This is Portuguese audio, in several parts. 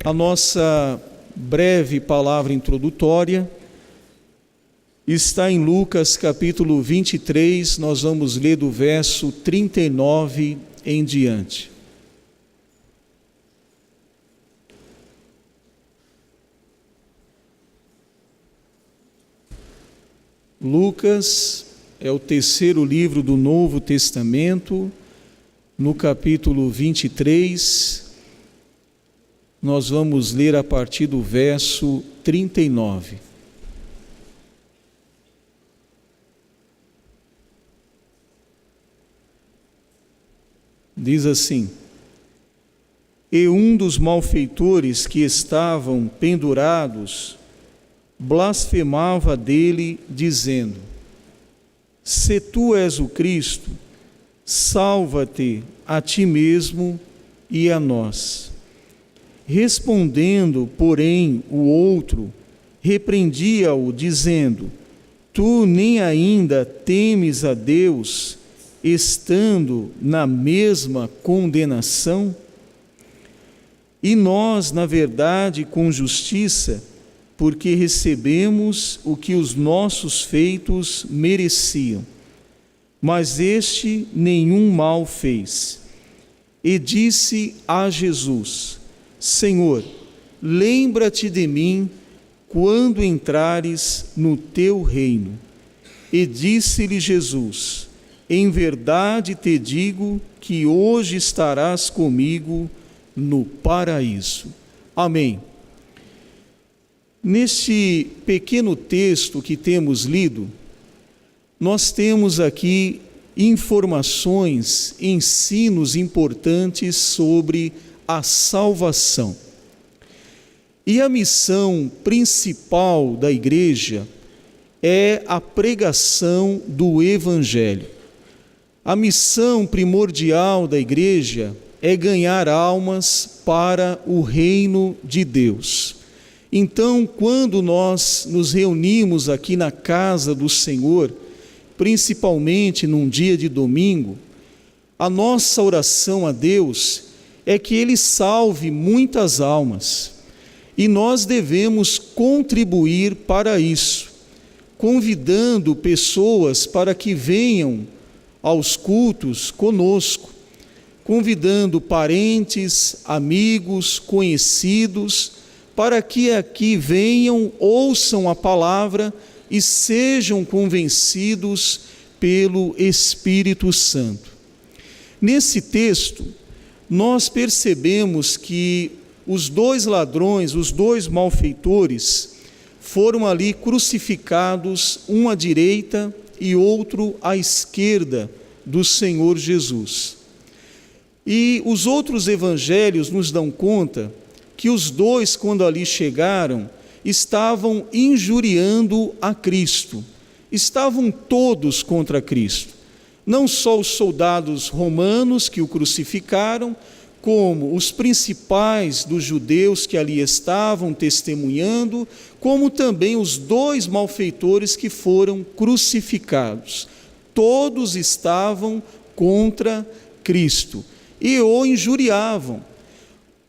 A nossa breve palavra introdutória está em Lucas capítulo 23, nós vamos ler do verso 39 em diante. Lucas é o terceiro livro do Novo Testamento, no capítulo 23, nós vamos ler a partir do verso 39. Diz assim: E um dos malfeitores que estavam pendurados blasfemava dele, dizendo: Se tu és o Cristo, salva-te a ti mesmo e a nós. Respondendo, porém, o outro, repreendia-o, dizendo: Tu nem ainda temes a Deus, estando na mesma condenação? E nós, na verdade, com justiça, porque recebemos o que os nossos feitos mereciam. Mas este nenhum mal fez. E disse a Jesus: Senhor, lembra-te de mim quando entrares no teu reino. E disse-lhe Jesus: Em verdade te digo que hoje estarás comigo no paraíso. Amém. Neste pequeno texto que temos lido, nós temos aqui informações, ensinos importantes sobre a salvação. E a missão principal da igreja é a pregação do Evangelho. A missão primordial da igreja é ganhar almas para o reino de Deus. Então, quando nós nos reunimos aqui na casa do Senhor, principalmente num dia de domingo, a nossa oração a Deus é que Ele salve muitas almas. E nós devemos contribuir para isso, convidando pessoas para que venham aos cultos conosco, convidando parentes, amigos, conhecidos, para que aqui venham, ouçam a palavra e sejam convencidos pelo Espírito Santo. Nesse texto, nós percebemos que os dois ladrões, os dois malfeitores, foram ali crucificados, um à direita e outro à esquerda do Senhor Jesus. E os outros evangelhos nos dão conta que os dois, quando ali chegaram, estavam injuriando a Cristo. Estavam todos contra Cristo. Não só os soldados romanos que o crucificaram, como os principais dos judeus que ali estavam testemunhando, como também os dois malfeitores que foram crucificados. Todos estavam contra Cristo e o injuriavam.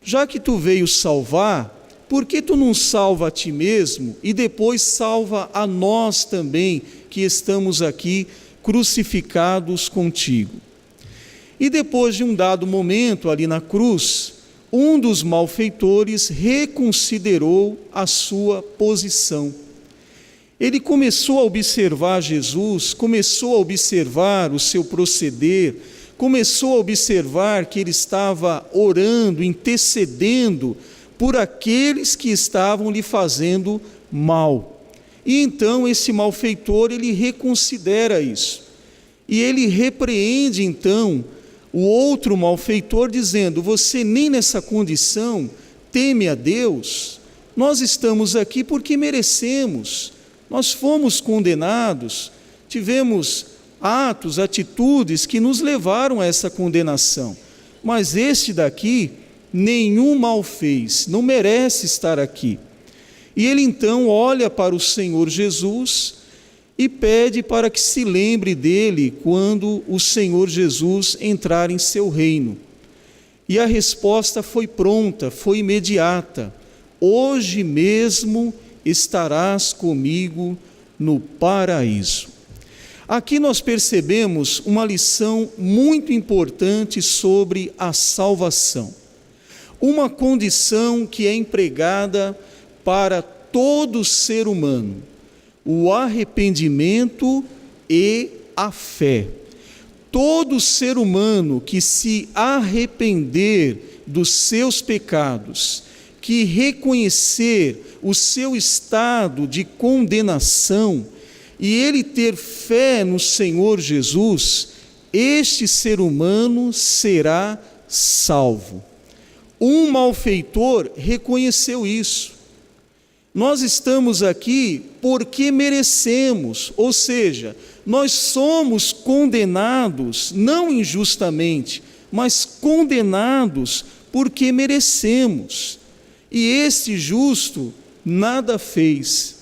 Já que tu veio salvar, por que tu não salva a ti mesmo e depois salva a nós também, que estamos aqui crucificados contigo? E depois de um dado momento ali na cruz, um dos malfeitores reconsiderou a sua posição. Ele começou a observar Jesus, começou a observar o seu proceder, começou a observar que ele estava orando, intercedendo por aqueles que estavam lhe fazendo mal. E então esse malfeitor, ele reconsidera isso. E ele repreende então o outro malfeitor, dizendo: você nem nessa condição teme a Deus? Nós estamos aqui porque merecemos. Nós fomos condenados, tivemos atos, atitudes que nos levaram a essa condenação. Mas este daqui nenhum mal fez, não merece estar aqui. E ele então olha para o Senhor Jesus e pede para que se lembre dele quando o Senhor Jesus entrar em seu reino. E a resposta foi pronta, foi imediata: hoje mesmo estarás comigo no paraíso. Aqui nós percebemos uma lição muito importante sobre a salvação. Uma condição que é empregada para todo ser humano: o arrependimento e a fé. Todo ser humano que se arrepender dos seus pecados, que reconhecer o seu estado de condenação e ele ter fé no Senhor Jesus, este ser humano será salvo. Um malfeitor reconheceu isso. Nós estamos aqui porque merecemos, ou seja, nós somos condenados, não injustamente, mas condenados porque merecemos. E este justo nada fez.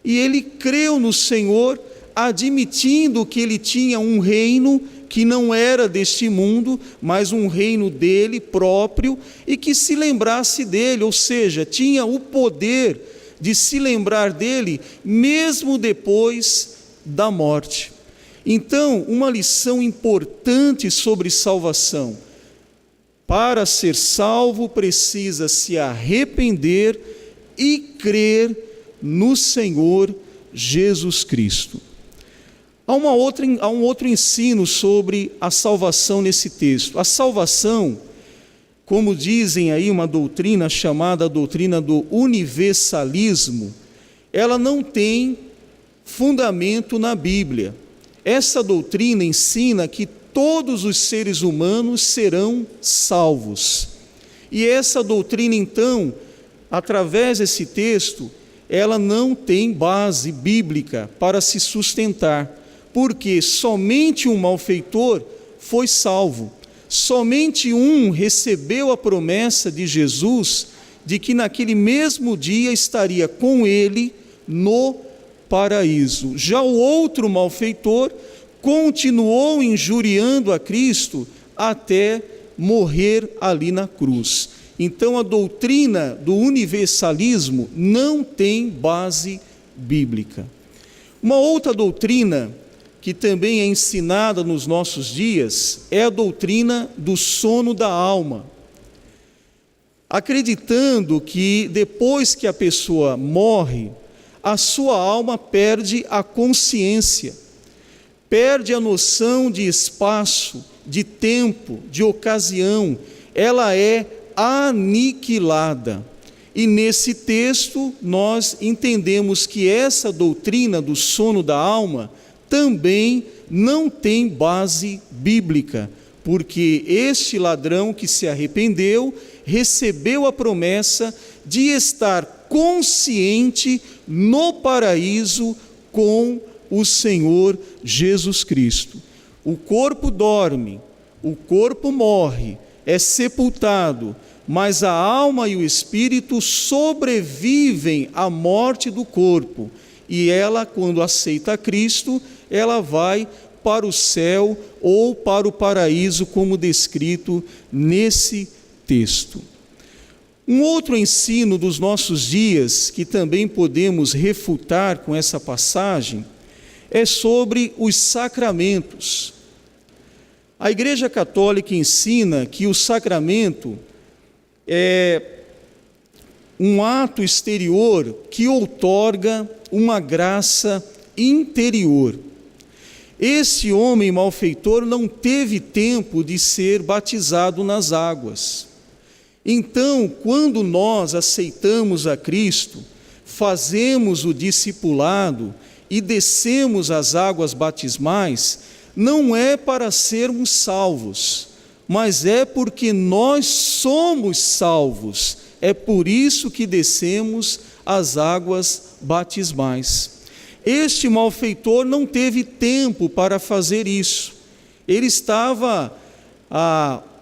E ele creu no Senhor, admitindo que ele tinha um reino que não era deste mundo, mas um reino dele próprio, e que se lembrasse dele, ou seja, tinha o poder de se lembrar dele, mesmo depois da morte. Então, uma lição importante sobre salvação: para ser salvo, precisa se arrepender e crer no Senhor Jesus Cristo. Há um outro ensino sobre a salvação nesse texto. A salvação, como dizem aí uma doutrina chamada a doutrina do universalismo, ela não tem fundamento na Bíblia. Essa doutrina ensina que todos os seres humanos serão salvos. E essa doutrina, então, através desse texto, ela não tem base bíblica para se sustentar, porque somente um malfeitor foi salvo. Somente um recebeu a promessa de Jesus de que naquele mesmo dia estaria com ele no paraíso. Já o outro malfeitor continuou injuriando a Cristo até morrer ali na cruz. Então a doutrina do universalismo não tem base bíblica. Uma outra doutrina que também é ensinada nos nossos dias é a doutrina do sono da alma, acreditando que depois que a pessoa morre, a sua alma perde a consciência, perde a noção de espaço, de tempo, de ocasião, ela é aniquilada. E nesse texto nós entendemos que essa doutrina do sono da alma também não tem base bíblica, porque este ladrão que se arrependeu recebeu a promessa de estar consciente no paraíso com o Senhor Jesus Cristo. O corpo dorme, o corpo morre, é sepultado, mas a alma e o espírito sobrevivem à morte do corpo. E ela, quando aceita Cristo, ela vai para o céu ou para o paraíso, como descrito nesse texto. Um outro ensino dos nossos dias, que também podemos refutar com essa passagem, é sobre os sacramentos. A Igreja Católica ensina que o sacramento é um ato exterior que outorga uma graça interior. Esse homem malfeitor não teve tempo de ser batizado nas águas. Então, quando nós aceitamos a Cristo, fazemos o discipulado e descemos as águas batismais, não é para sermos salvos, mas é porque nós somos salvos. É por isso que descemos as águas batismais. Este malfeitor não teve tempo para fazer isso. Ele estava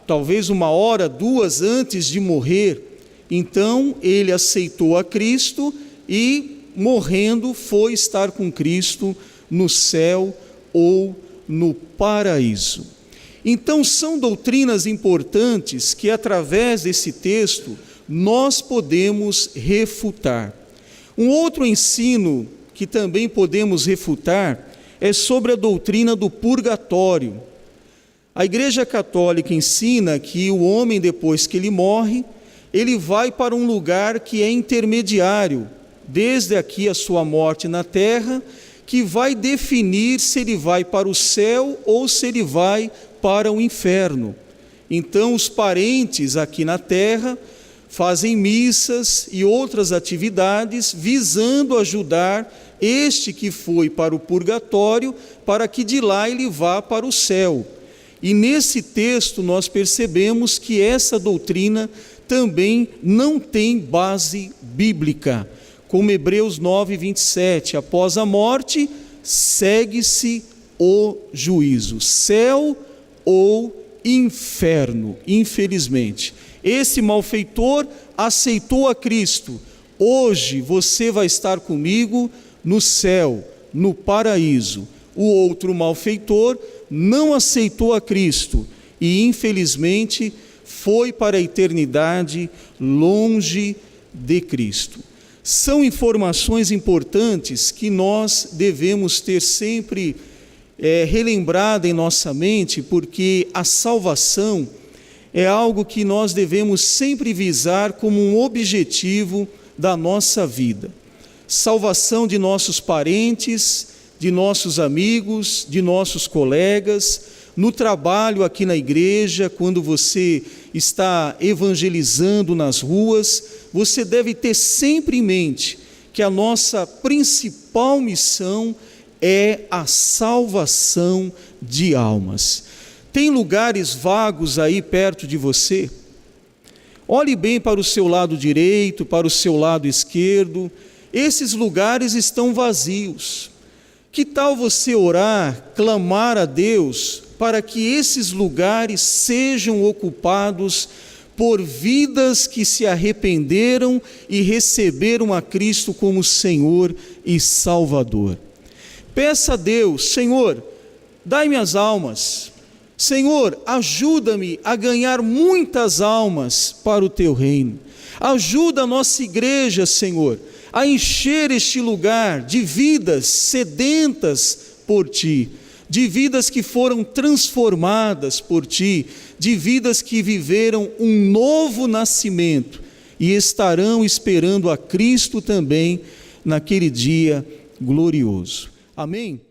talvez 1 hora, 2 antes de morrer. Então ele aceitou a Cristo e, morrendo, foi estar com Cristo no céu ou no paraíso. Então, são doutrinas importantes que, através desse texto, nós podemos refutar. Um outro ensino que também podemos refutar é sobre a doutrina do purgatório. A Igreja Católica ensina que o homem, depois que ele morre, ele vai para um lugar que é intermediário, desde aqui a sua morte na terra, que vai definir se ele vai para o céu ou se ele vai para o inferno. Então, os parentes aqui na terra fazem missas e outras atividades visando ajudar este que foi para o purgatório, para que de lá ele vá para o céu. E nesse texto nós percebemos que essa doutrina também não tem base bíblica. Como Hebreus 9, 27, após a morte, segue-se o juízo, céu ou inferno, infelizmente. Esse malfeitor aceitou a Cristo. Hoje você vai estar comigo no céu, no paraíso. O outro malfeitor não aceitou a Cristo e, infelizmente, foi para a eternidade longe de Cristo. São informações importantes que nós devemos ter sempre relembrada em nossa mente, porque a salvação é algo que nós devemos sempre visar como um objetivo da nossa vida. Salvação de nossos parentes, de nossos amigos, de nossos colegas, no trabalho aqui na igreja, quando você está evangelizando nas ruas, você deve ter sempre em mente que a nossa principal missão é a salvação de almas. Tem lugares vagos aí perto de você? Olhe bem para o seu lado direito, para o seu lado esquerdo. Esses lugares estão vazios. Que tal você orar, clamar a Deus para que esses lugares sejam ocupados por vidas que se arrependeram e receberam a Cristo como Senhor e Salvador? Peça a Deus: Senhor, dai-me as almas. Senhor, ajuda-me a ganhar muitas almas para o Teu reino. Ajuda a nossa igreja, Senhor, a encher este lugar de vidas sedentas por Ti, de vidas que foram transformadas por Ti, de vidas que viveram um novo nascimento e estarão esperando a Cristo também naquele dia glorioso. Amém?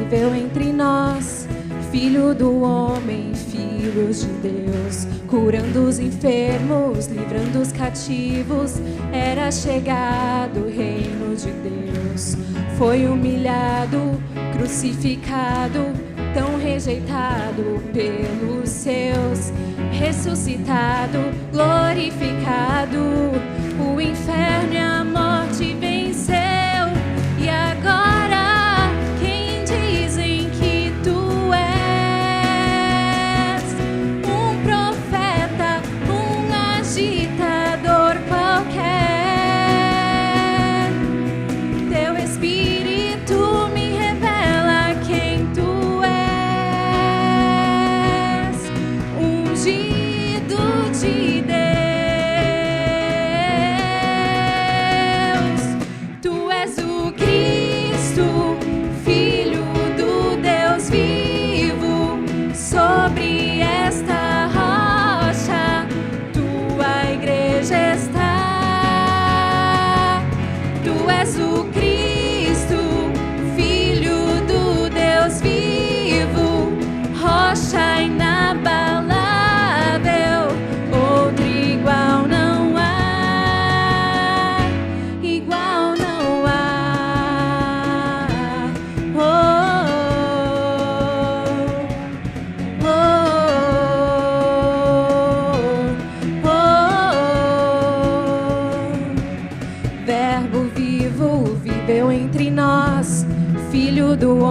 Viveu entre nós, Filho do homem, filhos de Deus, curando os enfermos, livrando os cativos, era chegado o reino de Deus. Foi humilhado, crucificado, tão rejeitado pelos seus, ressuscitado, glorificado, o inferno e a morte venceu, e agora de Deus.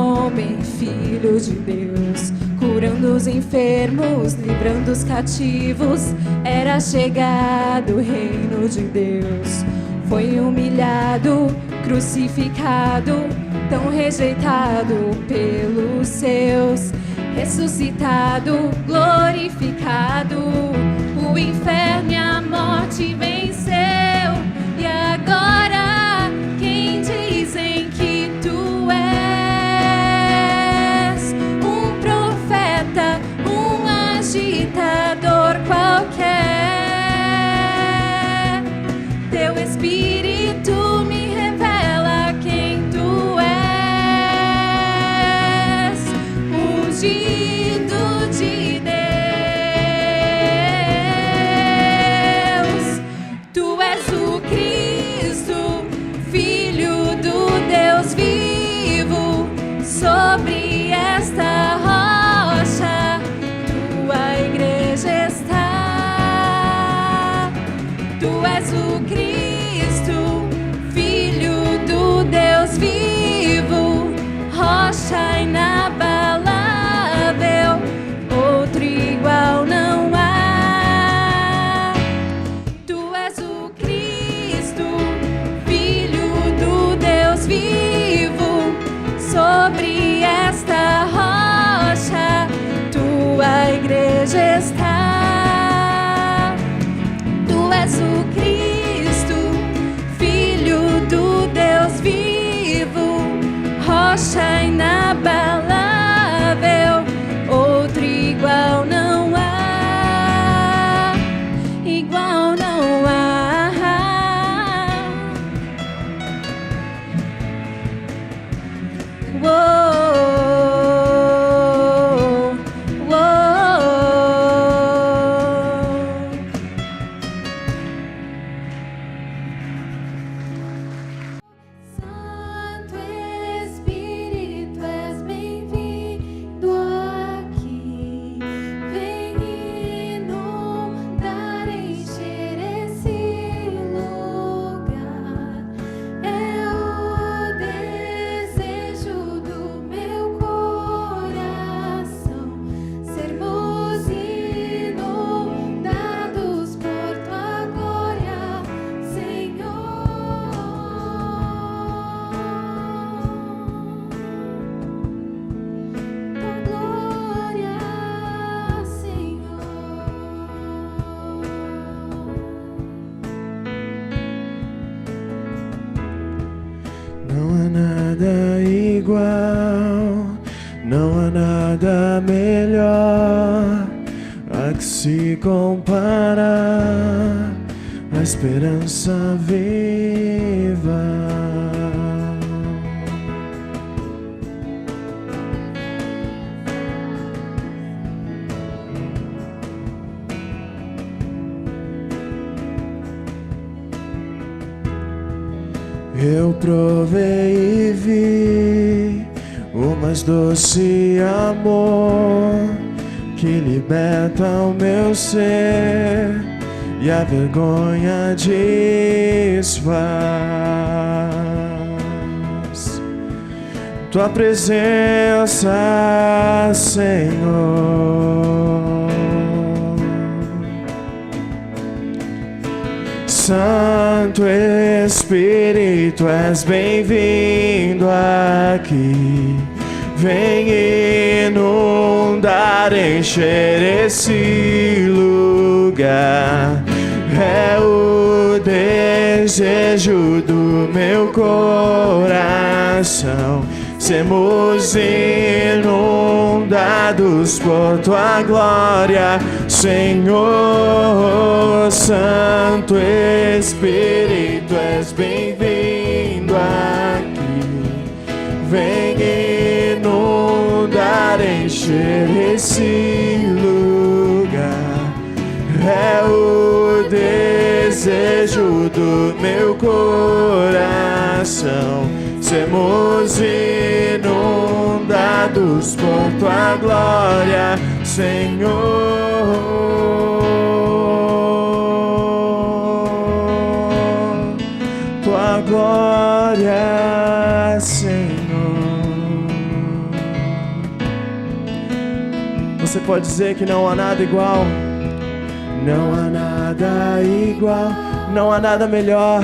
homem, Filho de Deus, curando os enfermos, livrando os cativos, era chegado o reino de Deus. Foi humilhado, crucificado, tão rejeitado pelos seus, ressuscitado, glorificado, o inferno e a morte venceu. E agora quem dizem que tu és? Um profeta, um agitador qualquer. Teu Espírito me revela quem tu és, ungido de Deus. Tu és o Cristo, Filho do Deus vivo. Sobre esta rocha tua igreja está. Tu és o Cristo, Filho do Deus vivo, rocha inabalável, outro igual não há. Tu és o Cristo, Filho do Deus vivo, sobre esta rocha tua igreja está. Tu és o Cristo, Filho do Deus vivo, rocha inabalável, outro igual não há, igual não há. Uou, uou. Santo Espírito, és bem-vindo aqui. Vem inundar, encher esse lugar. É o desejo do meu coração, sermos inundados por tua glória, Senhor. Tua glória, Senhor. Não há nada igual, não há nada melhor a que se comparar, a esperança viva. Eu provei e vi o mais doce amor que liberta o meu ser e a vergonha desfaz. Tua presença, Senhor. Santo Espírito, és bem-vindo aqui. Vem inundar, encher esse lugar. É o desejo do meu coração, sermos inundados por tua glória, Senhor. Santo Espírito, és bem-vindo aqui. Vem inundar, encher esse lugar. É o desejo do meu coração, sermos inundados por tua glória, Senhor. Tua glória, Senhor. Você pode dizer que não há nada igual. Não há nada igual, não há nada melhor,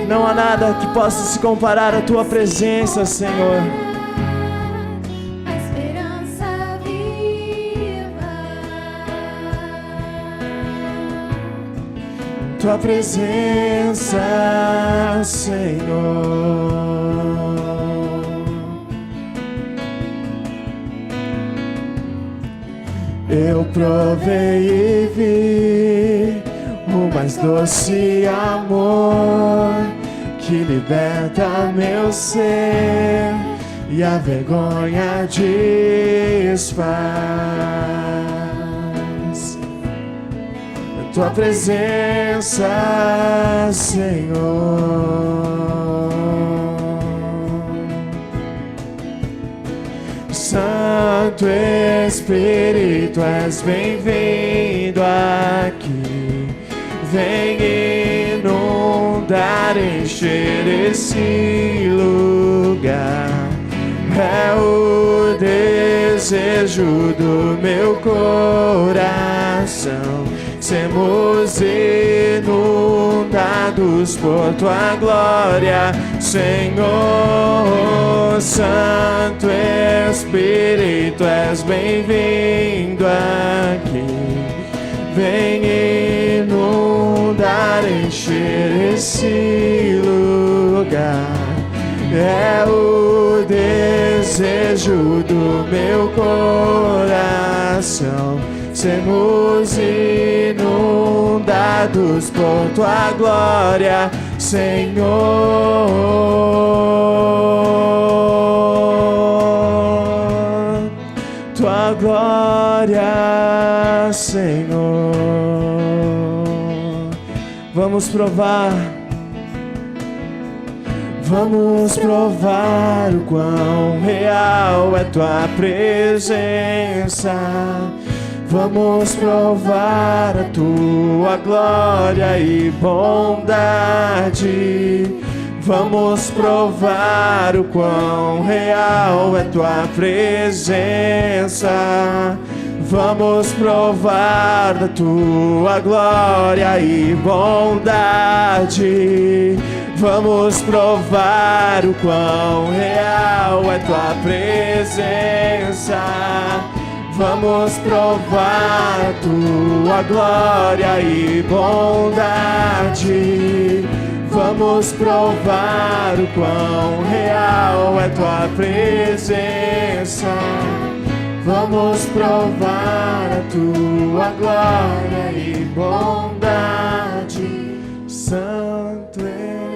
não há nada que possa se comparar à tua presença, Senhor. A esperança viva, Tua presença, Senhor. Eu provei e vi o mais doce amor que liberta meu ser e a vergonha desfaz. Tua presença, Senhor. Santo Espírito, és bem-vindo aqui. Vem inundar, encher esse lugar. É o desejo do meu coração. Sermos inundados por tua glória, Senhor. Santo Espírito, és bem-vindo aqui. Vem inundar, encher esse lugar. É o desejo do meu coração. Sermos inundados por tua glória, Senhor. Tua glória, Senhor. Vamos provar. Vamos provar o quão real é tua presença. Vamos provar a tua glória e bondade. Vamos provar o quão real é tua presença. Vamos provar da tua glória e bondade. Vamos provar o quão real é tua presença. Vamos provar a tua glória e bondade. Vamos provar o quão real é tua presença. Vamos provar a tua glória e bondade. Santo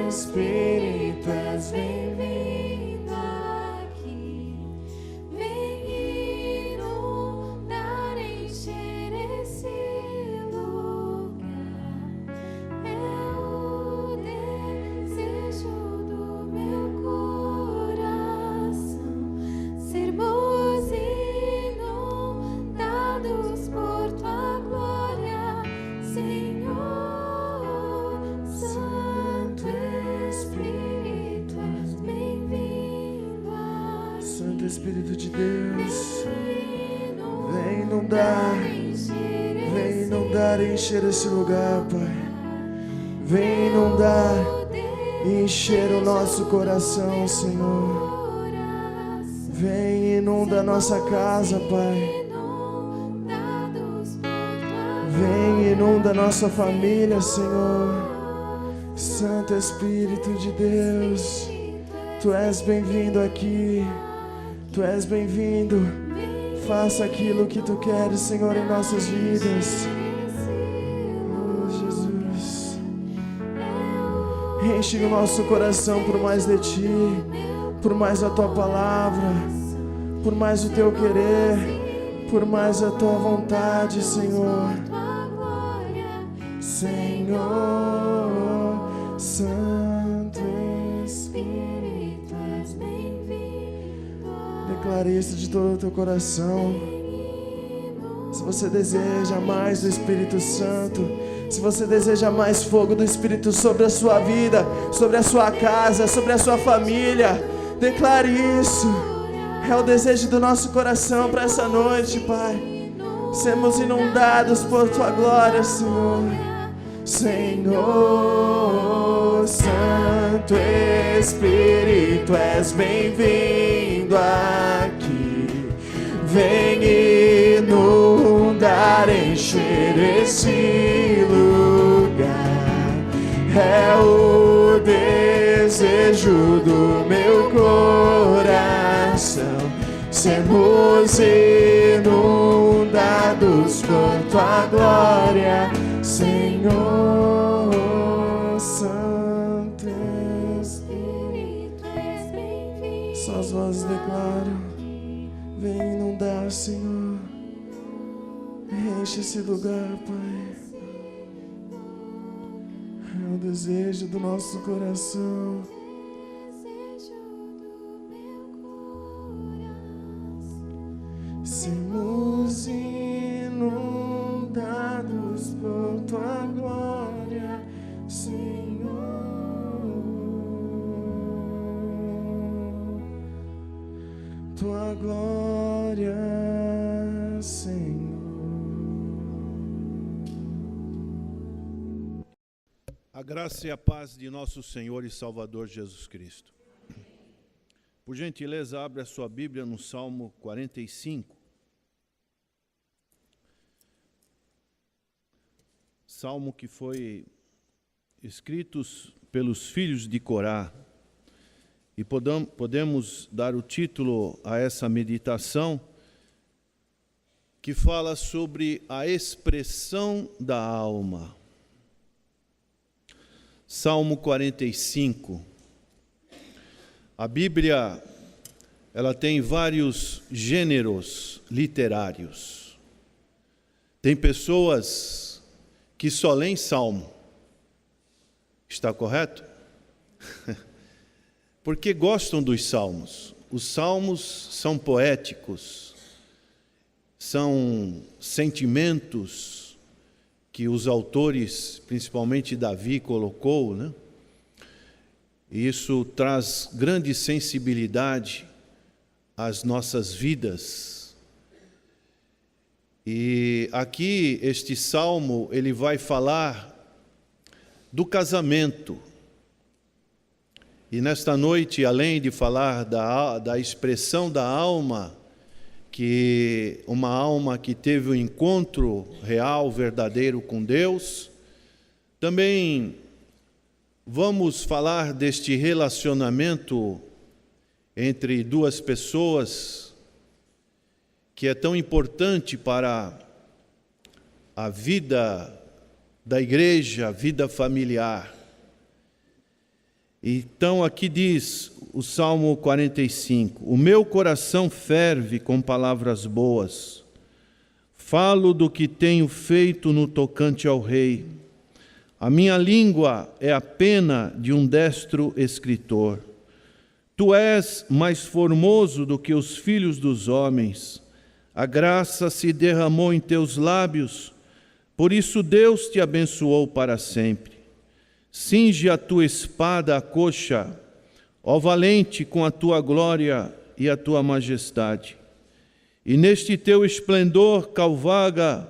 Espírito, és bem-vindo aqui. Vem inundar, encher esse lugar. É o desejo do meu coração. Sermos inundados por tua glória, Senhor. Santo Espírito, és bem-vindo aqui. Santo Espírito de Deus, vem inundar e encher esse lugar, Pai. Vem inundar e encher o nosso coração, Senhor. Vem e inunda a nossa casa, Pai. Vem e inunda a nossa família, Senhor. Santo Espírito de Deus, Tu és bem-vindo aqui. Tu és bem-vindo. Faça aquilo que Tu queres, Senhor, em nossas vidas. Oh, Jesus. Enche o nosso coração por mais de Ti, por mais a Tua palavra, por mais o Teu querer, por mais a Tua vontade, Senhor. Senhor, Santo Espírito, és bem-vindo. Declare isso de todo o teu coração. Se você deseja mais do Espírito Santo, se você deseja mais fogo do Espírito sobre a sua vida, sobre a sua casa, sobre a sua família, declare isso. É o desejo do nosso coração para essa noite, Pai. Sermos inundados por Tua glória, Senhor. Senhor, Santo Espírito, és bem-vindo aqui. Vem inundar, encher esse lugar. É o desejo do meu coração. Sermos inundados por Tua glória, Senhor. Santo Espírito, és bem-vindo. Só as vozes declaram: vem inundar, Senhor. Enche esse lugar, Pai. É o desejo do nosso coração. Desejo do meu coração. Sermos inundados por Tua glória, Senhor. Tua glória, Senhor. A graça e a paz de nosso Senhor e Salvador Jesus Cristo. Por gentileza, abre a sua Bíblia no Salmo 45. Salmo que foi escrito pelos filhos de Corá. E podemos dar o título a essa meditação, que fala sobre a expressão da alma. Salmo 45. A Bíblia, ela tem vários gêneros literários. Tem pessoas que só leem salmo. Está correto? Porque gostam dos salmos. Os salmos são poéticos, são sentimentos que os autores, principalmente Davi, colocou, né? E isso traz grande sensibilidade às nossas vidas. E aqui, este salmo, ele vai falar do casamento. E nesta noite, além de falar da expressão da alma, que uma alma que teve um encontro real, verdadeiro com Deus, também vamos falar deste relacionamento entre duas pessoas que é tão importante para a vida da igreja, a vida familiar. Então aqui diz o Salmo 45, o meu coração ferve com palavras boas, falo do que tenho feito no tocante ao rei, a minha língua é a pena de um destro escritor. Tu és mais formoso do que os filhos dos homens, a graça se derramou em teus lábios, por isso Deus te abençoou para sempre. Cinge a tua espada à coxa, ó valente, com a tua glória e a tua majestade. E neste teu esplendor cavalga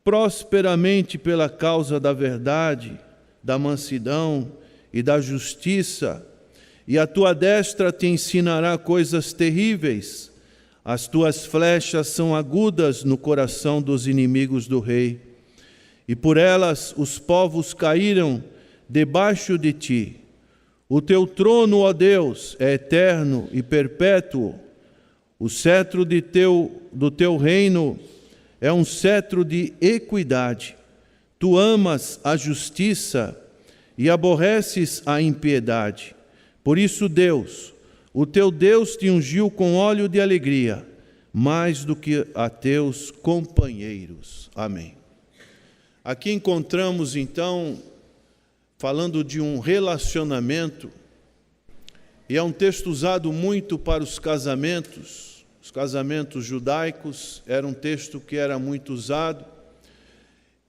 prosperamente pela causa da verdade, da mansidão e da justiça, e a tua destra te ensinará coisas terríveis. As tuas flechas são agudas no coração dos inimigos do rei, e por elas os povos caíram debaixo de ti. O teu trono, ó Deus, é eterno e perpétuo. O cetro do teu reino é um cetro de equidade. Tu amas a justiça e aborreces a impiedade. Por isso, Deus, o teu Deus te ungiu com óleo de alegria, mais do que a teus companheiros. Amém. Aqui encontramos, então, falando de um relacionamento, e é um texto usado muito para os casamentos judaicos, era um texto que era muito usado,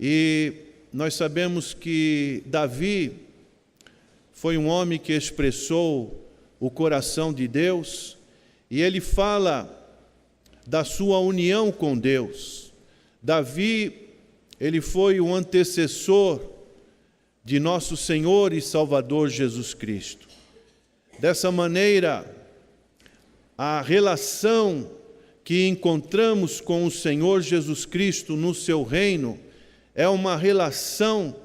e nós sabemos que Davi foi um homem que expressou o coração de Deus, e ele fala da sua união com Deus. Davi, ele foi o antecessor de nosso Senhor e Salvador Jesus Cristo. Dessa maneira, a relação que encontramos com o Senhor Jesus Cristo no seu reino é uma relação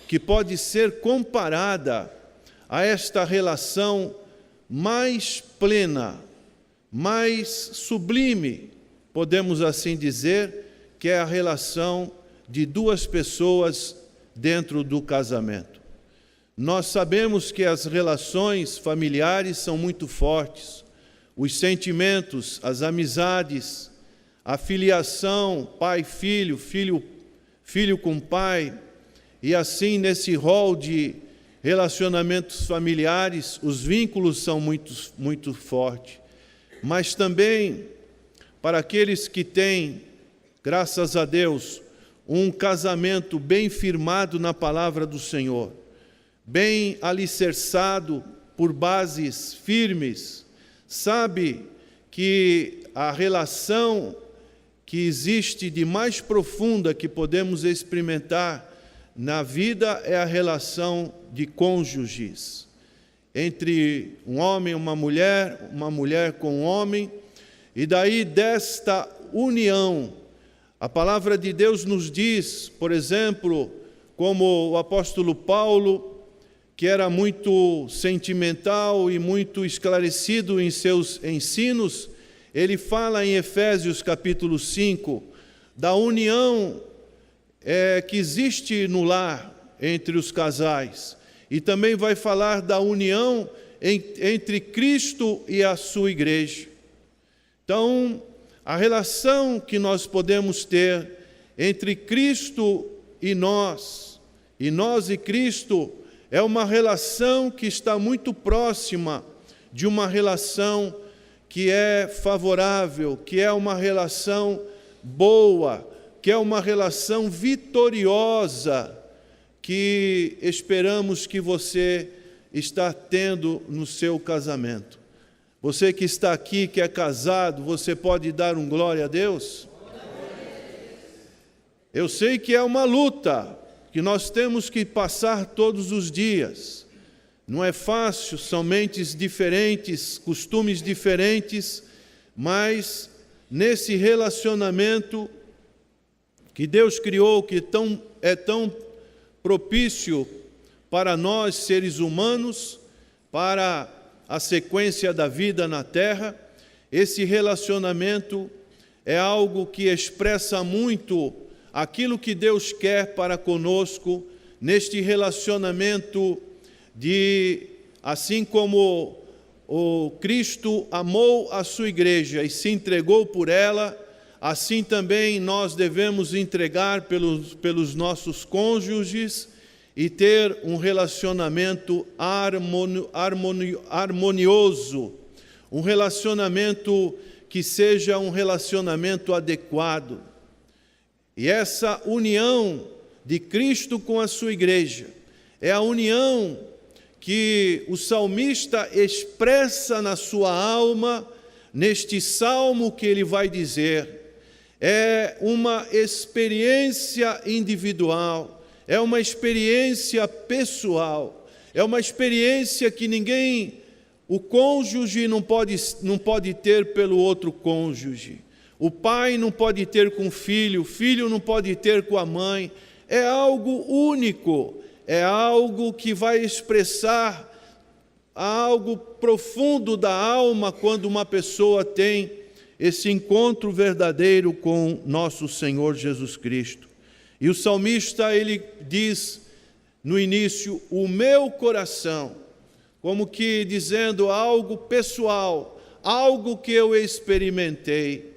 que pode ser comparada a esta relação mais plena, mais sublime, podemos assim dizer, que é a relação de duas pessoas dentro do casamento. Nós sabemos que as relações familiares são muito fortes, os sentimentos, as amizades, a filiação, pai-filho, filho com pai, e assim nesse rol de relacionamentos familiares, os vínculos são muito fortes. Mas também, para aqueles que têm, graças a Deus, um casamento bem firmado na palavra do Senhor, bem alicerçado por bases firmes, sabe que a relação que existe de mais profunda que podemos experimentar na vida é a relação de cônjuges, entre um homem e uma mulher com um homem, e daí desta união, a palavra de Deus nos diz, por exemplo, como o apóstolo Paulo, que era muito sentimental e muito esclarecido em seus ensinos, ele fala em Efésios capítulo 5, da união que existe no lar entre os casais, e também vai falar da união entre Cristo e a sua igreja. Então, a relação que nós podemos ter entre Cristo e nós e Cristo, é uma relação que está muito próxima de uma relação que é favorável, que é uma relação boa, que é uma relação vitoriosa, que esperamos que você está tendo no seu casamento. Você que está aqui, que é casado, você pode dar um glória a Deus? Eu sei que é uma luta que nós temos que passar todos os dias. Não é fácil, são mentes diferentes, costumes diferentes, mas nesse relacionamento que Deus criou, que é tão propício para nós, seres humanos, para a sequência da vida na terra, esse relacionamento é algo que expressa muito aquilo que Deus quer para conosco, neste relacionamento de, assim como o Cristo amou a sua igreja e se entregou por ela, assim também nós devemos entregar pelos nossos cônjuges e ter um relacionamento harmonioso, um relacionamento que seja um relacionamento adequado. E essa união de Cristo com a sua igreja é a união que o salmista expressa na sua alma, neste salmo que ele vai dizer. É uma experiência individual, é uma experiência pessoal, é uma experiência que o cônjuge não pode ter pelo outro cônjuge, o pai não pode ter com o filho não pode ter com a mãe. É algo único, é algo que vai expressar algo profundo da alma quando uma pessoa tem esse encontro verdadeiro com nosso Senhor Jesus Cristo. E o salmista, ele diz no início, o meu coração, como que dizendo algo pessoal, algo que eu experimentei.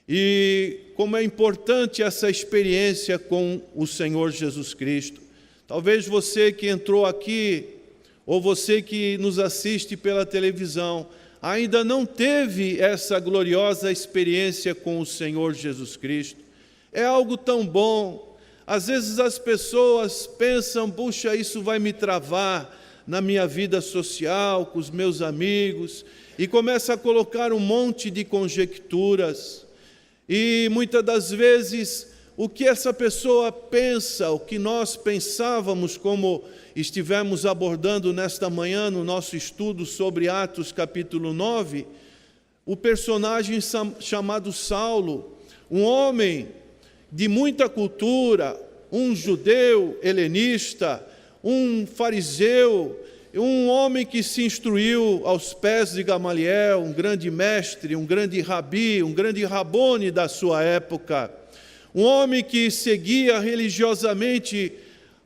E como é importante essa experiência com o Senhor Jesus Cristo. Talvez você que entrou aqui, ou você que nos assiste pela televisão, ainda não teve essa gloriosa experiência com o Senhor Jesus Cristo. É algo tão bom. Às vezes as pessoas pensam, puxa, isso vai me travar na minha vida social, com os meus amigos. e começa a colocar um monte de conjecturas. E muitas das vezes o que essa pessoa pensa, o que nós pensávamos, como estivemos abordando nesta manhã no nosso estudo sobre Atos capítulo 9, o personagem chamado Saulo, um homem de muita cultura, um judeu helenista, um fariseu, um homem que se instruiu aos pés de Gamaliel, um grande mestre, um grande rabi, um grande rabone da sua época, um homem que seguia religiosamente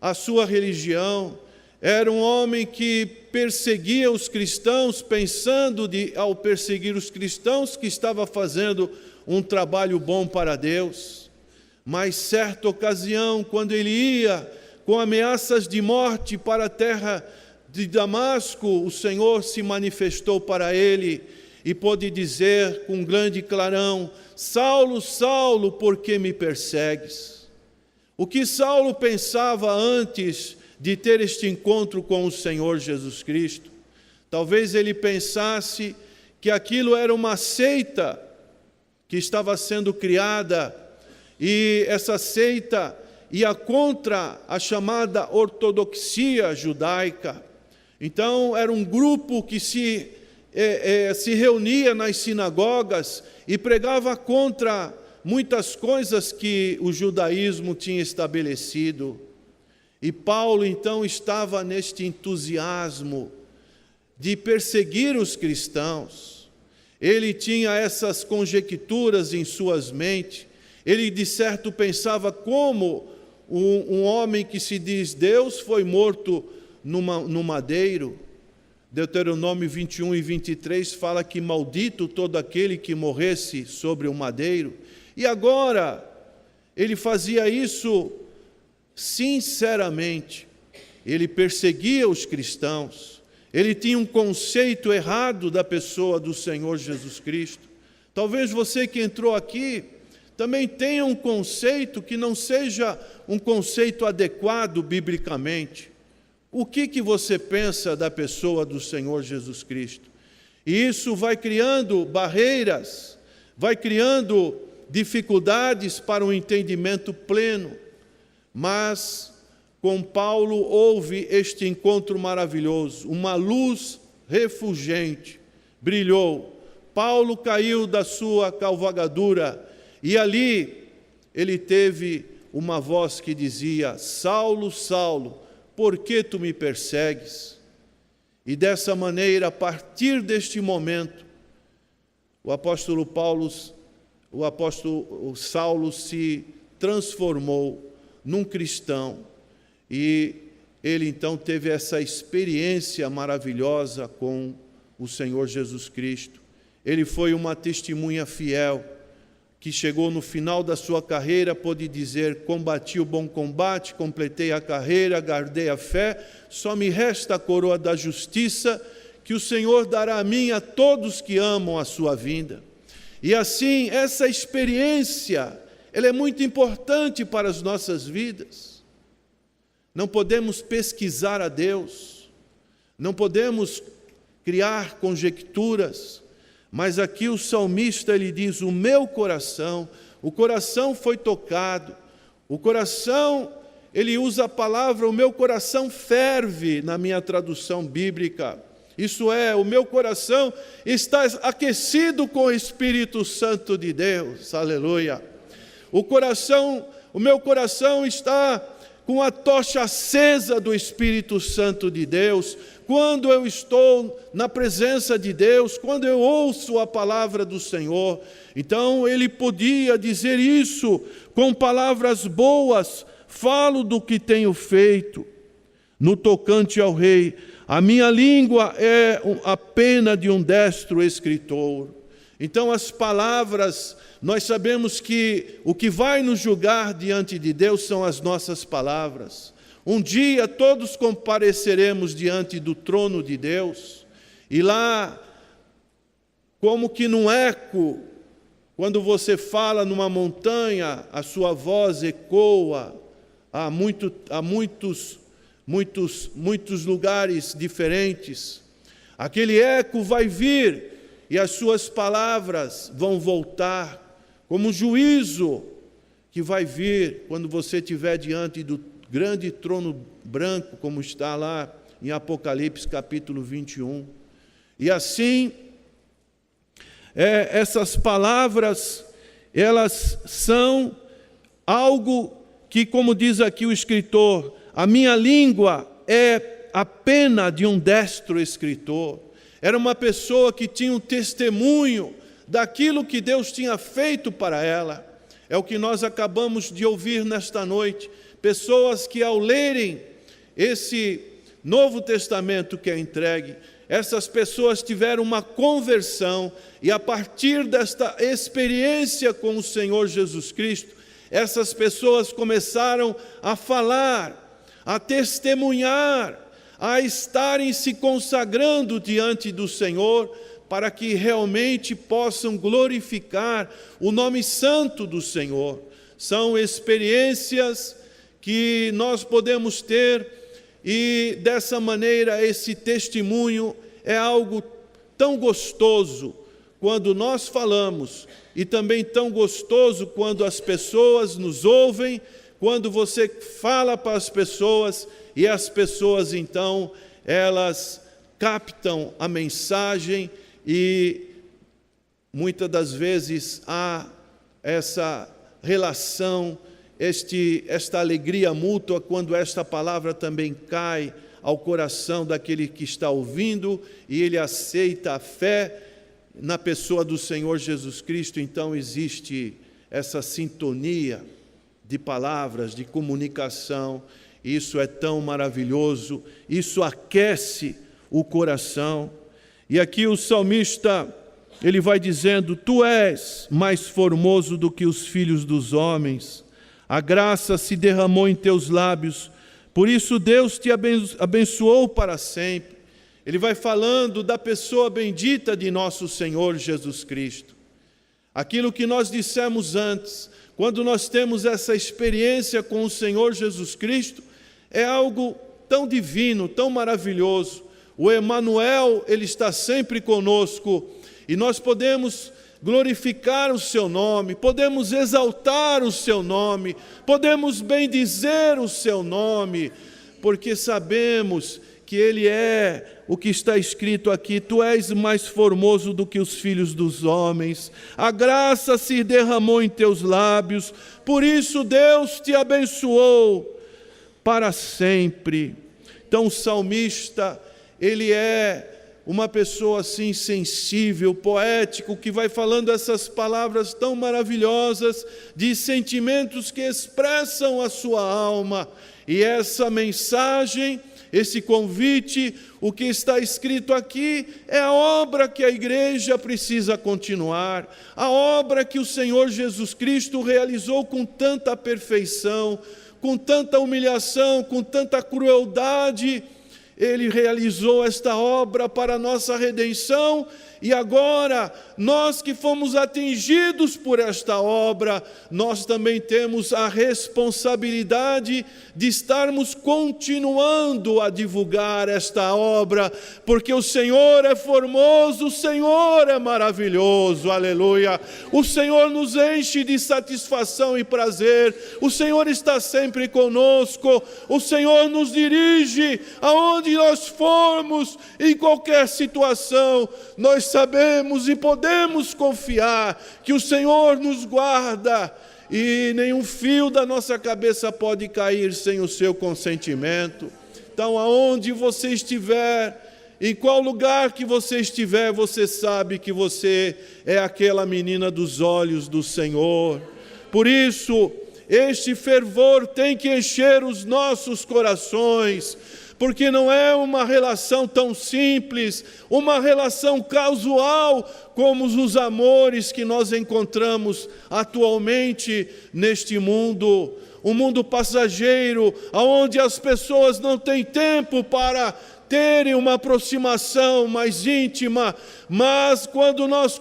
a sua religião, era um homem que perseguia os cristãos, pensando ao perseguir os cristãos que estava fazendo um trabalho bom para Deus. Mas certa ocasião, quando ele ia com ameaças de morte para a terra de Damasco, o Senhor se manifestou para ele e pôde dizer com um grande clarão: Saulo, Saulo, por que me persegues? O que Saulo pensava antes de ter este encontro com o Senhor Jesus Cristo? Talvez ele pensasse que aquilo era uma seita que estava sendo criada, e essa seita ia contra a chamada ortodoxia judaica. Então era um grupo que se reunia nas sinagogas e pregava contra muitas coisas que o judaísmo tinha estabelecido. E Paulo então estava neste entusiasmo de perseguir os cristãos. Ele tinha essas conjecturas em suas mentes. Ele de certo pensava como um homem que se diz Deus foi morto no madeiro. Deuteronômio 21 e 23 fala que maldito todo aquele que morresse sobre o madeiro. E agora ele fazia isso sinceramente. Ele perseguia os cristãos. Ele tinha um conceito errado da pessoa do Senhor Jesus Cristo. Talvez você que entrou aqui também tenha um conceito que não seja um conceito adequado biblicamente. O que você pensa da pessoa do Senhor Jesus Cristo? E isso vai criando barreiras, vai criando dificuldades para um entendimento pleno. Mas com Paulo houve este encontro maravilhoso, uma luz refulgente brilhou. Paulo caiu da sua cavalgadura e ali ele teve uma voz que dizia: Saulo, Saulo, por que tu me persegues? E dessa maneira, a partir deste momento, o apóstolo Saulo se transformou num cristão, e ele então teve essa experiência maravilhosa com o Senhor Jesus Cristo. Ele foi uma testemunha fiel, que chegou no final da sua carreira, pôde dizer: combati o bom combate, completei a carreira, guardei a fé, só me resta a coroa da justiça, que o Senhor dará a mim, a todos que amam a sua vinda. E assim, essa experiência, ela é muito importante para as nossas vidas. Não podemos pesquisar a Deus, não podemos criar conjecturas, mas aqui o salmista ele diz: o meu coração, o coração foi tocado, o coração, ele usa a palavra, o meu coração ferve na minha tradução bíblica. Isso é, o meu coração está aquecido com o Espírito Santo de Deus, aleluia. O meu coração está com a tocha acesa do Espírito Santo de Deus. Quando eu estou na presença de Deus, quando eu ouço a palavra do Senhor, então ele podia dizer isso com palavras boas: falo do que tenho feito. No tocante ao rei, a minha língua é a pena de um destro escritor. Então as palavras, nós sabemos que o que vai nos julgar diante de Deus são as nossas palavras. Um dia todos compareceremos diante do trono de Deus, e lá, como que num eco, quando você fala numa montanha, a sua voz ecoa a muitos lugares diferentes. Aquele eco vai vir e as suas palavras vão voltar como um juízo que vai vir quando você estiver diante do grande trono branco, como está lá em Apocalipse capítulo 21. E assim, essas palavras, elas são algo que, como diz aqui o escritor, a minha língua é a pena de um destro escritor. Era uma pessoa que tinha um testemunho daquilo que Deus tinha feito para ela. É o que nós acabamos de ouvir nesta noite. Pessoas que, ao lerem esse Novo Testamento que é entregue, essas pessoas tiveram uma conversão, e a partir desta experiência com o Senhor Jesus Cristo, essas pessoas começaram a falar, a testemunhar, a estarem se consagrando diante do Senhor, para que realmente possam glorificar o nome santo do Senhor. São experiências que nós podemos ter, e dessa maneira esse testemunho é algo tão gostoso quando nós falamos, e também tão gostoso quando as pessoas nos ouvem, quando você fala para as pessoas, e as pessoas então, elas captam a mensagem, e muitas das vezes há essa relação, esta alegria mútua, quando esta palavra também cai ao coração daquele que está ouvindo, e ele aceita a fé na pessoa do Senhor Jesus Cristo. Então existe essa sintonia de palavras, de comunicação. Isso é tão maravilhoso, isso aquece o coração. E aqui o salmista, ele vai dizendo: tu és mais formoso do que os filhos dos homens, a graça se derramou em teus lábios, por isso Deus te abençoou para sempre. Ele vai falando da pessoa bendita de nosso Senhor Jesus Cristo. Aquilo que nós dissemos antes, quando nós temos essa experiência com o Senhor Jesus Cristo, é algo tão divino, tão maravilhoso. O Emanuel, ele está sempre conosco, e nós podemos glorificar o seu nome, podemos exaltar o seu nome, podemos bendizer o seu nome, porque sabemos que ele é o que está escrito aqui: tu és mais formoso do que os filhos dos homens, a graça se derramou em teus lábios, por isso Deus te abençoou para sempre. Então o salmista, ele é uma pessoa assim sensível, poético, que vai falando essas palavras tão maravilhosas, de sentimentos que expressam a sua alma. E essa mensagem, esse convite, o que está escrito aqui, é a obra que a igreja precisa continuar, a obra que o Senhor Jesus Cristo realizou com tanta perfeição, com tanta humilhação, com tanta crueldade. Ele realizou esta obra para a nossa redenção, e agora, nós que fomos atingidos por esta obra, nós também temos a responsabilidade de estarmos continuando a divulgar esta obra, porque o Senhor é formoso, o Senhor é maravilhoso, aleluia. O Senhor nos enche de satisfação e prazer, o Senhor está sempre conosco, o Senhor nos dirige aonde nós formos, em qualquer situação. Nós sabemos e podemos confiar que o Senhor nos guarda, e nenhum fio da nossa cabeça pode cair sem o seu consentimento. Então, aonde você estiver, em qual lugar que você estiver, você sabe que você é aquela menina dos olhos do Senhor. Por isso, este fervor tem que encher os nossos corações, porque não é uma relação tão simples, uma relação casual, como os amores que nós encontramos atualmente neste mundo. Um mundo passageiro, onde as pessoas não têm tempo para terem uma aproximação mais íntima, mas quando nós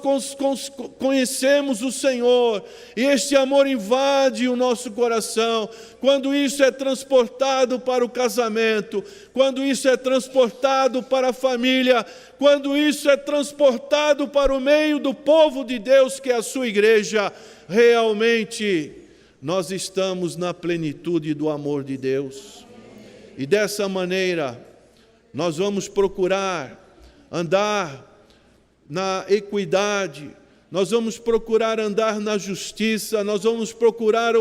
conhecemos o Senhor e este amor invade o nosso coração, quando isso é transportado para o casamento, quando isso é transportado para a família, quando isso é transportado para o meio do povo de Deus, que é a sua igreja, realmente nós estamos na plenitude do amor de Deus. E dessa maneira, nós vamos procurar andar na equidade, nós vamos procurar andar na justiça, nós vamos procurar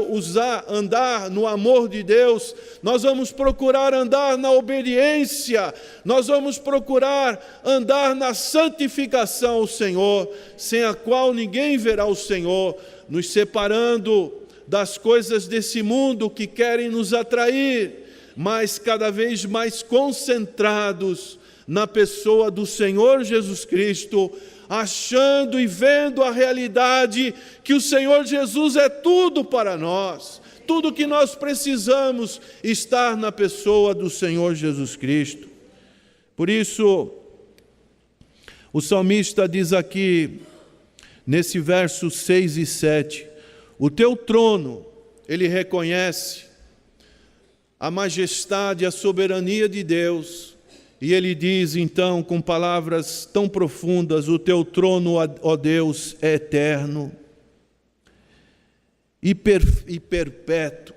andar no amor de Deus, nós vamos procurar andar na obediência, nós vamos procurar andar na santificação ao Senhor, sem a qual ninguém verá o Senhor, nos separando das coisas desse mundo que querem nos atrair, mas cada vez mais concentrados na pessoa do Senhor Jesus Cristo, achando e vendo a realidade que o Senhor Jesus é tudo para nós, tudo que nós precisamos estar na pessoa do Senhor Jesus Cristo. Por isso, o salmista diz aqui, nesse verso 6 e 7, o teu trono, ele reconhece a majestade e a soberania de Deus, e ele diz então com palavras tão profundas, o teu trono, ó Deus, é eterno e perpétuo.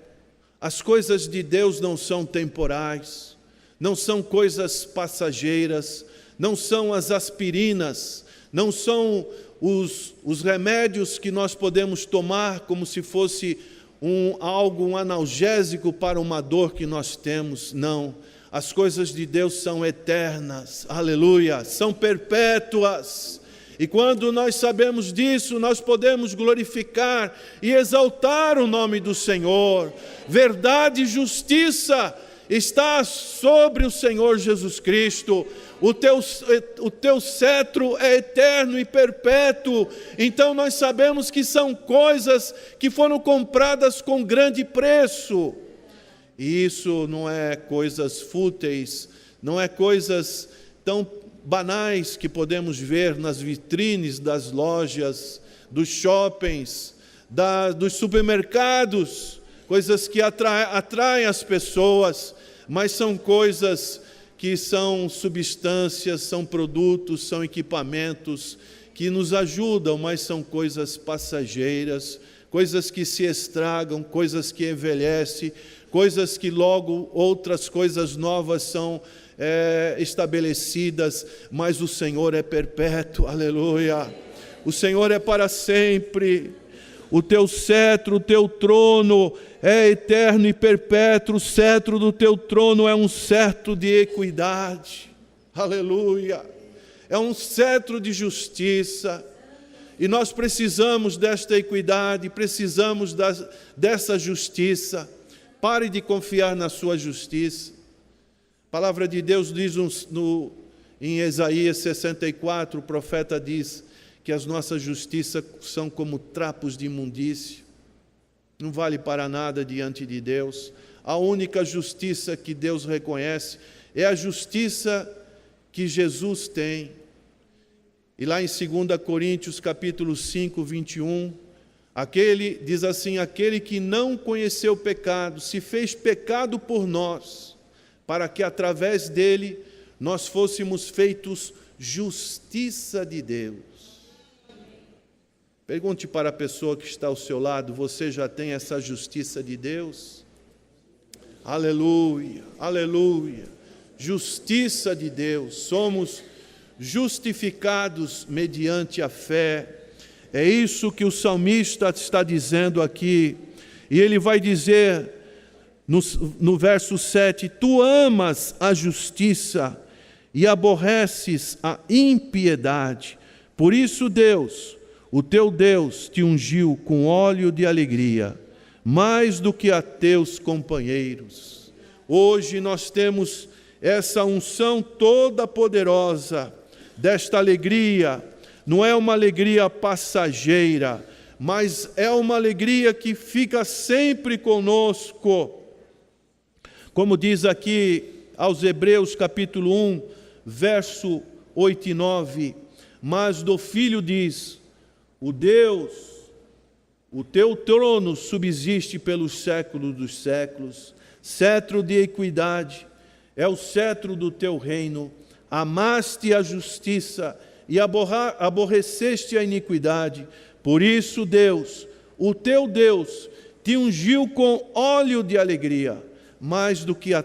As coisas de Deus não são temporais, não são coisas passageiras, não são as aspirinas, não são os remédios que nós podemos tomar como se fosse um analgésico para uma dor que nós temos. Não, as coisas de Deus são eternas, aleluia, são perpétuas. E quando nós sabemos disso, nós podemos glorificar e exaltar o nome do Senhor. Verdade e justiça está sobre o Senhor Jesus Cristo. O teu cetro é eterno e perpétuo. Então nós sabemos que são coisas que foram compradas com grande preço. E isso não é coisas fúteis, não é coisas tão banais que podemos ver nas vitrines das lojas, dos shoppings, dos supermercados, coisas que atraem as pessoas, mas são coisas que são substâncias, são produtos, são equipamentos que nos ajudam, mas são coisas passageiras, coisas que se estragam, coisas que envelhecem, coisas que logo outras coisas novas são estabelecidas, mas o Senhor é perpétuo, aleluia. O Senhor é para sempre. O teu cetro, o teu trono é eterno e perpétuo. O cetro do teu trono é um cetro de equidade. Aleluia. É um cetro de justiça. E nós precisamos desta equidade, precisamos dessa justiça. Pare de confiar na sua justiça. A palavra de Deus diz em Isaías 64, o profeta diz que as nossas justiças são como trapos de imundícia, não vale para nada diante de Deus. A única justiça que Deus reconhece é a justiça que Jesus tem. E lá em 2 Coríntios capítulo 5, 21, diz assim, aquele que não conheceu o pecado, se fez pecado por nós, para que através dele nós fôssemos feitos justiça de Deus. Pergunte para a pessoa que está ao seu lado, você já tem essa justiça de Deus? Aleluia, aleluia. Justiça de Deus, somos justificados mediante a fé. É isso que o salmista está dizendo aqui. E ele vai dizer no verso 7, tu amas a justiça e aborreces a impiedade. Por isso Deus, o teu Deus, te ungiu com óleo de alegria, mais do que a teus companheiros. Hoje nós temos essa unção toda poderosa, desta alegria. Não é uma alegria passageira, mas é uma alegria que fica sempre conosco. Como diz aqui aos Hebreus capítulo 1, verso 8 e 9, mas do Filho diz, o teu trono subsiste pelos séculos dos séculos, cetro de equidade é o cetro do teu reino, amaste a justiça e aborreceste a iniquidade, por isso Deus, o teu Deus, te ungiu com óleo de alegria, mais do que a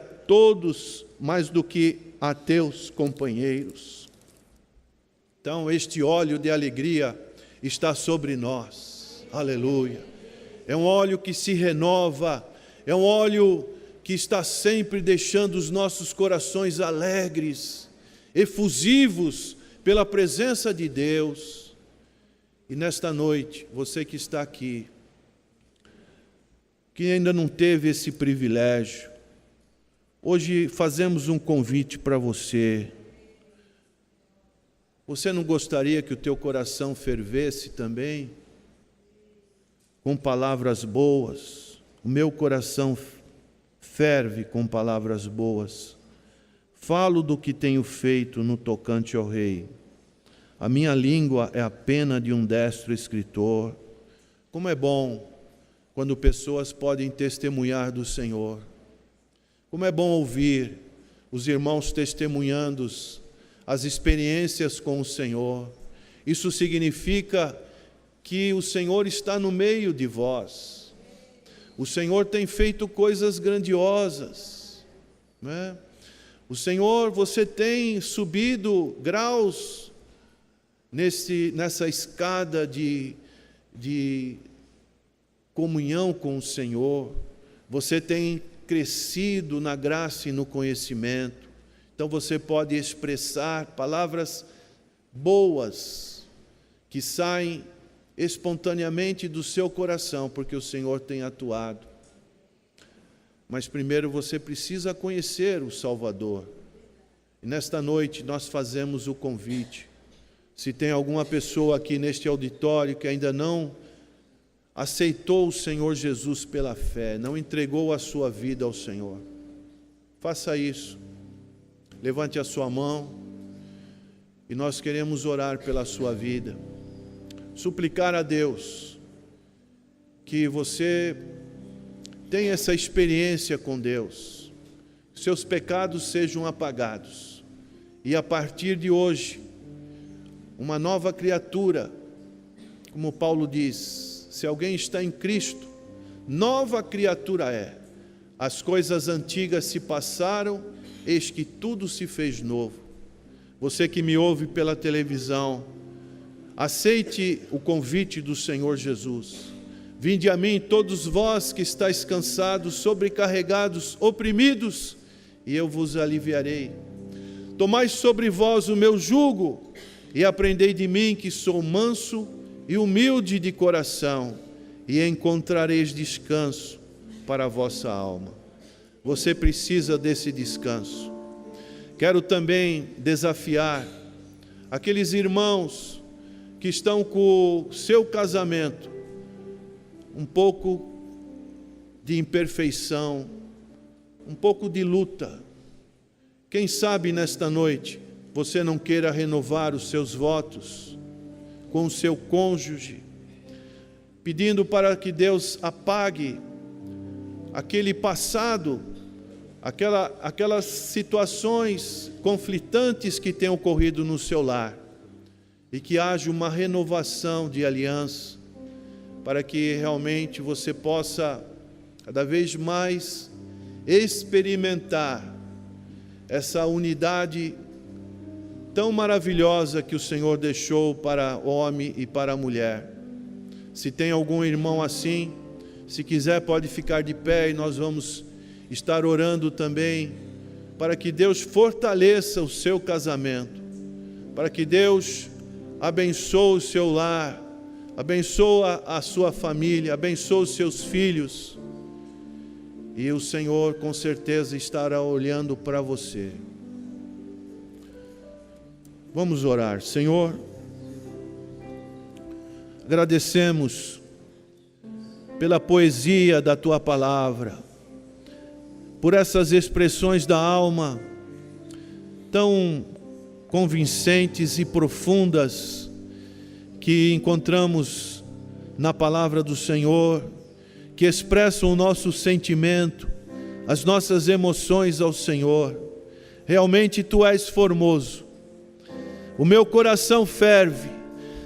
teus companheiros. Então, este óleo de alegria está sobre nós. Aleluia. É um óleo que se renova, é um óleo que está sempre deixando os nossos corações alegres, efusivos pela presença de Deus. E nesta noite, você que está aqui, que ainda não teve esse privilégio, hoje fazemos um convite para você. Você não gostaria que o teu coração fervesse também? Com palavras boas. O meu coração ferve com palavras boas. Falo do que tenho feito no tocante ao Rei. A minha língua é a pena de um destro escritor. Como é bom quando pessoas podem testemunhar do Senhor. Como é bom ouvir os irmãos testemunhando as experiências com o Senhor. Isso significa que o Senhor está no meio de vós. O Senhor tem feito coisas grandiosas, né? O Senhor, você tem subido graus nessa escada de comunhão com o Senhor. Você tem crescido na graça e no conhecimento. Então você pode expressar palavras boas que saem espontaneamente do seu coração, porque o Senhor tem atuado. Mas primeiro você precisa conhecer o Salvador. E nesta noite nós fazemos o convite. Se tem alguma pessoa aqui neste auditório que ainda não aceitou o Senhor Jesus pela fé, não entregou a sua vida ao Senhor, faça isso. Levante a sua mão e nós queremos orar pela sua vida. Suplicar a Deus que você tenha essa experiência com Deus, seus pecados sejam apagados e a partir de hoje, uma nova criatura, como Paulo diz, se alguém está em Cristo, nova criatura é. As coisas antigas se passaram, eis que tudo se fez novo. Você que me ouve pela televisão, aceite o convite do Senhor Jesus. Vinde a mim todos vós que estáis cansados, sobrecarregados, oprimidos, e eu vos aliviarei. Tomai sobre vós o meu jugo, e aprendei de mim que sou manso e humilde de coração, e encontrareis descanso para a vossa alma. Você precisa desse descanso. Quero também desafiar aqueles irmãos que estão com o seu casamento um pouco de imperfeição, um pouco de luta. Quem sabe nesta noite você não queira renovar os seus votos com o seu cônjuge, pedindo para que Deus apague aquele passado, aquelas situações conflitantes que têm ocorrido no seu lar, e que haja uma renovação de aliança, para que realmente você possa cada vez mais experimentar essa unidade tão maravilhosa que o Senhor deixou para o homem e para a mulher. Se tem algum irmão assim, se quiser pode ficar de pé e nós vamos estar orando também para que Deus fortaleça o seu casamento, para que Deus abençoe o seu lar, abençoa a sua família, abençoa os seus filhos, e o Senhor com certeza estará olhando para você. Vamos orar. Senhor, agradecemos pela poesia da Tua palavra, por essas expressões da alma tão convincentes e profundas que encontramos na palavra do Senhor, que expressam o nosso sentimento, as nossas emoções ao Senhor. Realmente Tu és formoso. O meu coração ferve.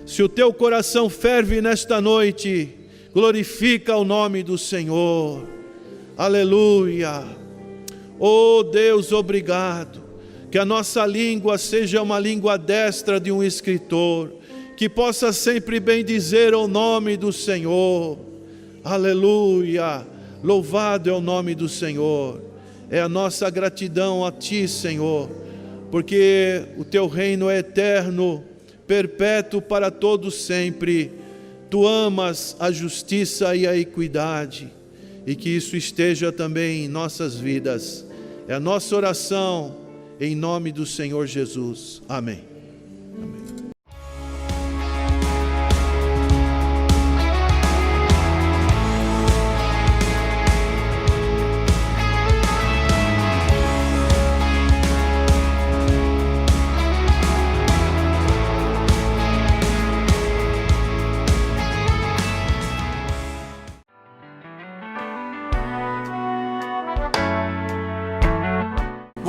Se o teu coração ferve nesta noite, glorifica o nome do Senhor. Aleluia. Oh Deus, obrigado. Que a nossa língua seja uma língua destra de um escritor, que possa sempre bendizer o nome do Senhor. Aleluia. Louvado é o nome do Senhor. É a nossa gratidão a Ti, Senhor, porque o Teu reino é eterno, perpétuo para todos sempre. Tu amas a justiça e a equidade, e que isso esteja também em nossas vidas. É a nossa oração, em nome do Senhor Jesus. Amém. Amém.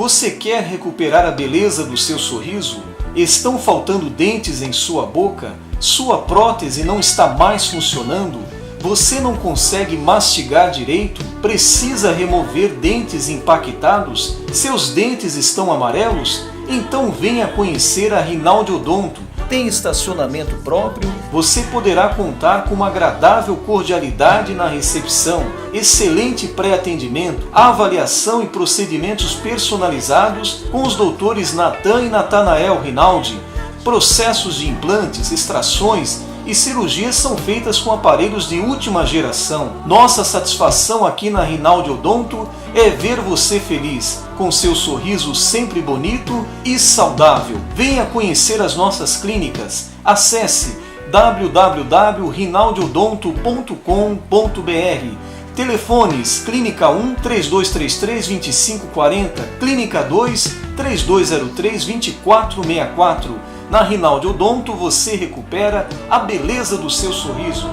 Você quer recuperar a beleza do seu sorriso? Estão faltando dentes em sua boca? Sua prótese não está mais funcionando? Você não consegue mastigar direito? Precisa remover dentes impactados? Seus dentes estão amarelos? Então venha conhecer a Rinaldi Odonto. Tem estacionamento próprio? Você poderá contar com uma agradável cordialidade na recepção, excelente pré-atendimento, avaliação e procedimentos personalizados com os doutores Natan e Natanael Rinaldi. Processos de implantes, extrações e cirurgias são feitas com aparelhos de última geração. Nossa satisfação aqui na Rinaldi Odonto é ver você feliz, com seu sorriso sempre bonito e saudável. Venha conhecer as nossas clínicas. Acesse www.rinaldiodonto.com.br. Telefones: Clínica 1 3233 2540, Clínica 2 3203 2464. Na Rinaldi Odonto você recupera a beleza do seu sorriso.